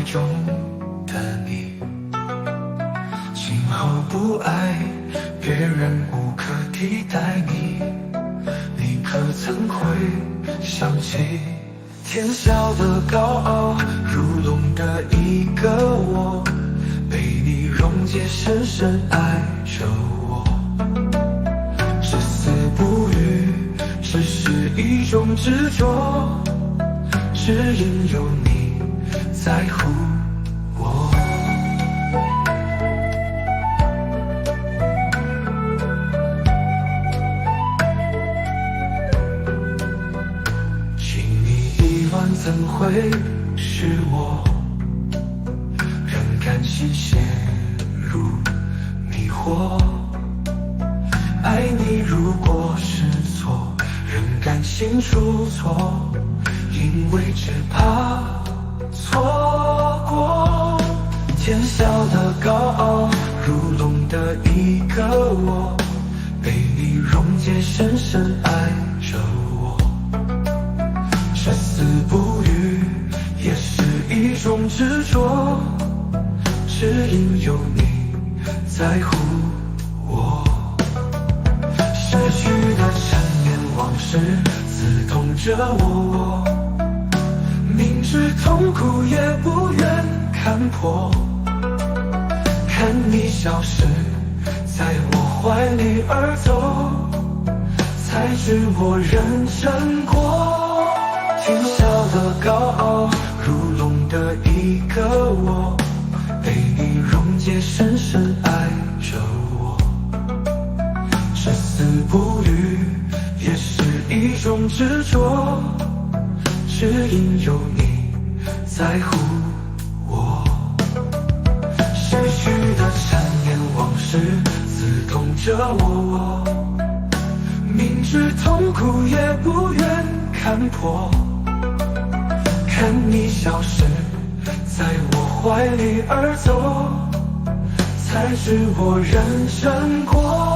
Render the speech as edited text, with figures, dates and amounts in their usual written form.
中的你。今后不爱别人，无可替代你。你可曾会想起，天晓得高傲如龙的一个我，被你溶解，深深爱着我。至死不渝，只是一种执着，只因有你在乎我。情你一晚怎会是我，让感情陷入迷惑。爱你如果是错，任感情出错，因为只怕错过。天晓得高傲如龙的一个我，被你溶解，深深爱着我。至死不渝也是一种执着，只因有你在乎我。逝去的陈年往事刺痛着我，明知痛苦也不愿看破。看你消失在我怀里而走，才知我认真过。天晓得高傲如龙的一个我，被你溶解，深深爱着我。至死不渝也是一种执着，只因有你在乎我。逝去的陈年往事刺痛着我，明知痛苦也不愿看破。看你消失在我怀里而走，才知我认真过。